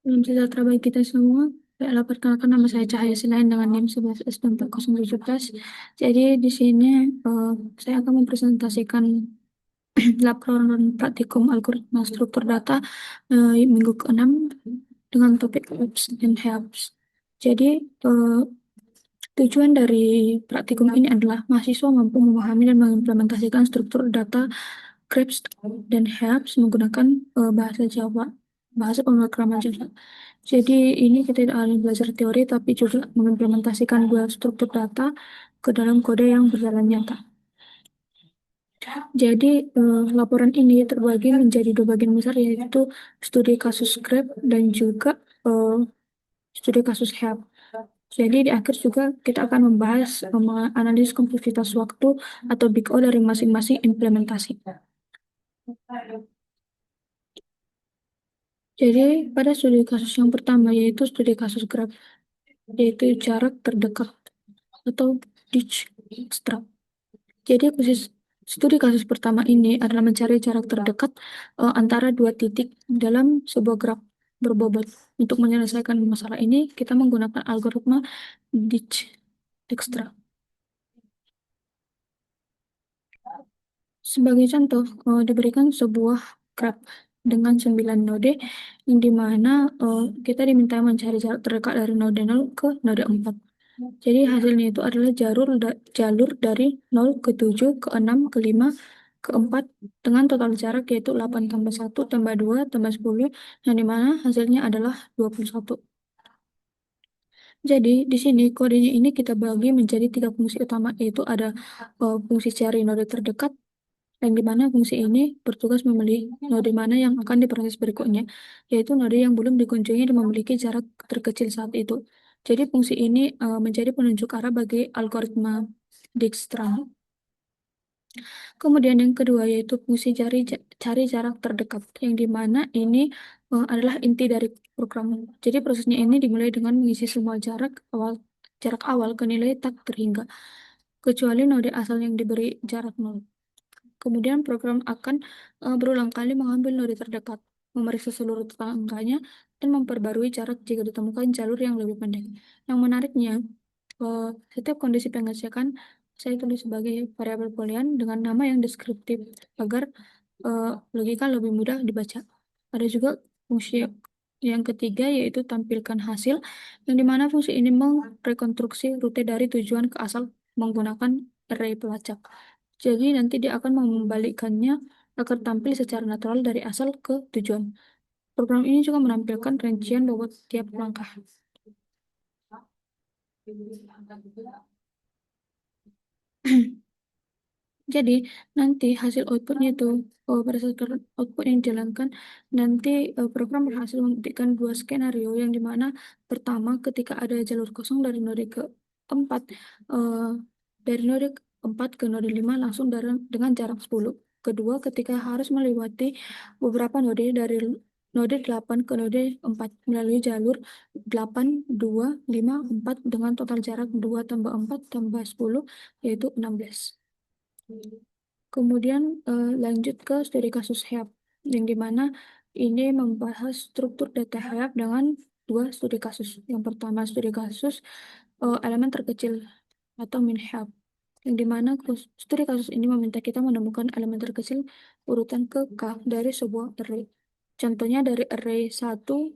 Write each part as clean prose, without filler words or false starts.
Salam sejahtera bagi kita semua. Baiklah, perkenalkan nama saya Cahaya Selain dengan NIM 11S4017. Jadi di sini saya akan mempresentasikan laporan praktikum algoritma struktur data minggu ke-6 dengan topik Hoops and Helps. Jadi tujuan dari praktikum ini adalah mahasiswa mampu memahami dan mengimplementasikan struktur data Krebs dan Helps menggunakan bahasa Java, bahasa pemrograman Java. Jadi ini kita tidak hanya belajar teori, tapi juga mengimplementasikan dua struktur data ke dalam kode yang berjalan nyata. Jadi laporan ini terbagi menjadi dua bagian besar, yaitu studi kasus Grab dan juga eh, studi kasus HELP. Jadi di akhir juga kita akan membahas analisis kompleksitas waktu atau Big O dari masing-masing implementasi. Jadi pada studi kasus yang pertama yaitu studi kasus Grab, yaitu jarak terdekat atau ditch extract. Jadi studi kasus pertama ini adalah mencari jarak terdekat antara dua titik dalam sebuah graf berbobot. Untuk menyelesaikan masalah ini, kita menggunakan algoritma Dijkstra. Sebagai contoh, diberikan sebuah graf dengan 9 node, yang dimana kita diminta mencari jarak terdekat dari node 0 ke node 4. Jadi hasilnya itu adalah jalur dari 0 ke 7, ke 6, ke 5, ke 4 dengan total jarak yaitu 8 tambah 1 tambah 2 tambah 10 yang dimana hasilnya adalah 21. Jadi di sini kodenya ini kita bagi menjadi tiga fungsi utama, yaitu ada fungsi cari node terdekat, yang dimana fungsi ini bertugas memilih node mana yang akan diproses berikutnya, yaitu node yang belum dikunjungi dan memiliki jarak terkecil saat itu. Jadi fungsi ini menjadi penunjuk arah bagi algoritma Dijkstra. Kemudian yang kedua yaitu fungsi cari jarak terdekat, yang dimana ini adalah inti dari program. Jadi prosesnya ini dimulai dengan mengisi semua jarak awal ke nilai tak terhingga, kecuali node asal yang diberi jarak 0. Kemudian program akan berulang kali mengambil node terdekat, memeriksa seluruh tetangganya, dan memperbarui jarak jika ditemukan jalur yang lebih pendek. Yang menariknya, setiap kondisi pengecekan saya tulis sebagai variabel boolean dengan nama yang deskriptif agar logika lebih mudah dibaca. Ada juga fungsi yang ketiga yaitu tampilkan hasil, yang dimana fungsi ini merekonstruksi rute dari tujuan ke asal menggunakan array pelacak. Jadi nanti dia akan membalikkannya agar tampil secara natural dari asal ke tujuan. Program ini juga menampilkan rincian bobot tiap langkah. Jadi nanti hasil outputnya itu berdasarkan output yang dijalankan, nanti program berhasil memberikan dua skenario, yang dimana pertama ketika ada jalur kosong dari node ke 4, eh, dari node 4 ke node 5 langsung dengan jarak 10. Kedua, ketika harus melewati beberapa node dari node 8 ke node 4 melalui jalur 8, 2, 5, 4 dengan total jarak 2 tambah 4 tambah 10 yaitu 16. Kemudian lanjut ke studi kasus HELP, yang dimana ini membahas struktur data HELP dengan dua studi kasus. Yang pertama studi kasus elemen terkecil atau min HELP, yang dimana studi kasus ini meminta kita menemukan elemen terkecil urutan ke K dari sebuah array. Contohnya dari array 1, 7,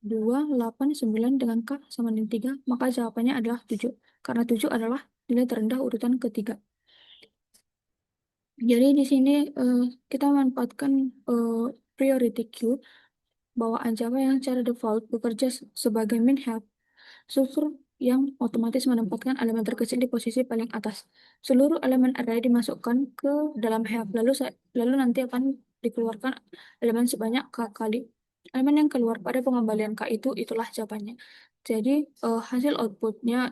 2, 8, 9 dengan K sama dengan 3, maka jawabannya adalah 7, karena 7 adalah nilai terendah urutan ketiga. Jadi di sini kita memanfaatkan eh, priority queue bawaan Java yang secara default bekerja sebagai min help, struktur yang otomatis menempatkan elemen terkecil di posisi paling atas. Seluruh elemen array dimasukkan ke dalam help, lalu nanti akan dikeluarkan elemen sebanyak k kali. Elemen yang keluar pada pengembalian k itulah jawabannya. Jadi hasil outputnya,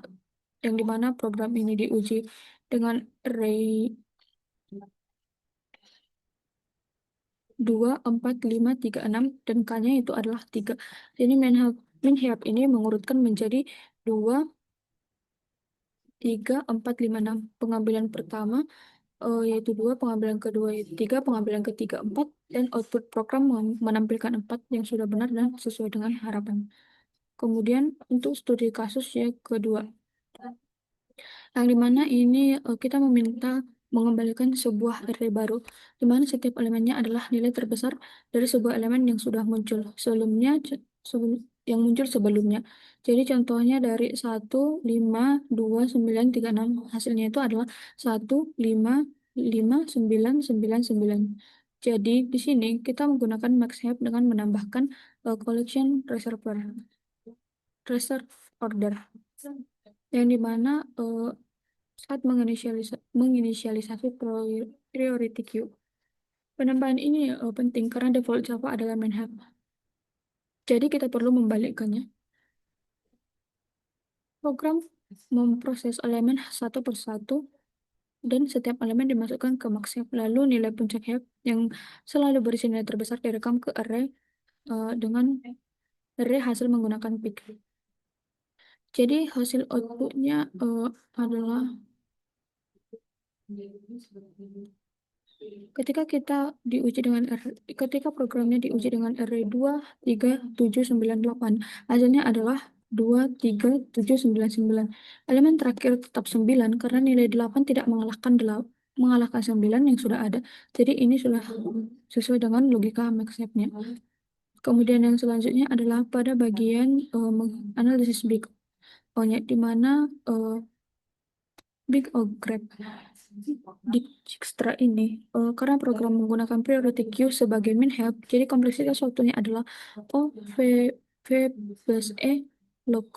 yang dimana program ini diuji dengan array 2, 4, 5, 3, 6 dan K-nya itu adalah 3. Jadi min-help ini mengurutkan menjadi 2, 3, 4, 5, 6. Pengambilan pertama yaitu 2, pengambilan kedua yaitu 3, pengambilan ketiga 4, dan output program menampilkan 4 yang sudah benar dan sesuai dengan harapan. Kemudian untuk studi kasus yang kedua, yang dimana ini kita meminta mengembalikan sebuah array baru, di mana setiap elemennya adalah nilai terbesar dari sebuah elemen yang sudah muncul sebelumnya, yang muncul sebelumnya. Jadi contohnya dari 1, 5, 2, 9, 3, 6, hasilnya itu adalah 1, 5, 5, 9, 9, 9. Jadi di sini kita menggunakan MaxHeap dengan menambahkan collection reserve order, yang dimana saat menginisialisasi priority queue. Penambahan ini penting karena default Java adalah main hub. Jadi kita perlu membalikkannya. Program memproses elemen satu persatu dan setiap elemen dimasukkan ke max heap. Lalu nilai puncak heap yang selalu berisi nilai terbesar direkam ke array dengan array hasil menggunakan pick. Jadi hasil outputnya adalah ketika programnya diuji dengan array 2, 3, 7, 9, 8, hasilnya adalah 2, 3, 7, 9, 9. Elemen terakhir tetap 9 karena nilai 8 tidak mengalahkan 9 yang sudah ada. Jadi ini sudah sesuai dengan logika MaxHeap-nya. Kemudian yang selanjutnya adalah pada bagian analisis big O-nya, di mana Big O grab di Dijkstra ini karena program menggunakan priority queue sebagai main help, jadi kompleksitas waktunya adalah O V plus E log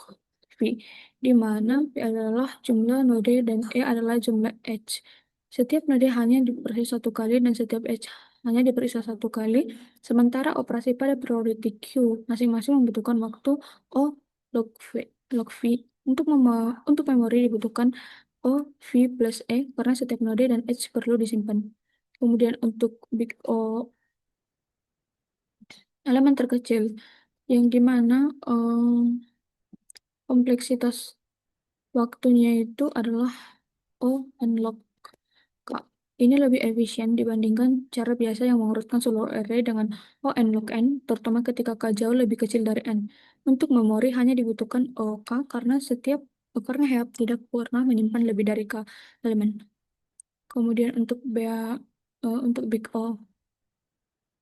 V, di mana P adalah jumlah node dan E adalah jumlah edge. Setiap node hanya diperiksa satu kali dan setiap edge hanya diperiksa satu kali, sementara operasi pada priority queue masing-masing membutuhkan waktu O log V. Log V. Untuk memori dibutuhkan O, V plus E karena setiap node dan edge perlu disimpan. Kemudian untuk big O, elemen terkecil, yang dimana kompleksitas waktunya itu adalah O n log K. Ini lebih efisien dibandingkan cara biasa yang mengurutkan seluruh array dengan O n log n, terutama ketika K jauh lebih kecil dari n. Untuk memori hanya dibutuhkan OK karena heap tidak pernah menyimpan lebih dari K elemen. Kemudian untuk big O,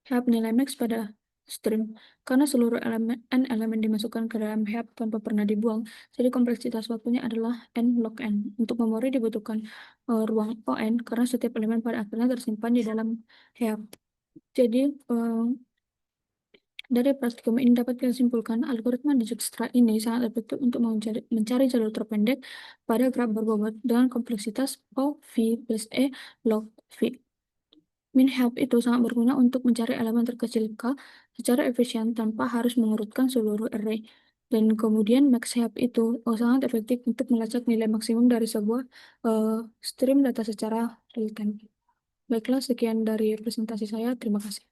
heap nilai max pada string. Karena seluruh elemen dimasukkan ke dalam heap tanpa pernah dibuang, jadi kompleksitas waktunya adalah n log n. Untuk memori dibutuhkan ruang ON karena setiap elemen pada akhirnya tersimpan di dalam heap. Jadi dari praktikum ini dapat kita simpulkan algoritma Dijkstra ini sangat efektif untuk mencari jalur terpendek pada graf berbobot dengan kompleksitas O, V plus E log V. MinHelp itu sangat berguna untuk mencari elemen terkecil K secara efisien tanpa harus mengurutkan seluruh array. Dan kemudian MaxHelp itu sangat efektif untuk melacak nilai maksimum dari sebuah stream data secara real time. Baiklah, sekian dari presentasi saya. Terima kasih.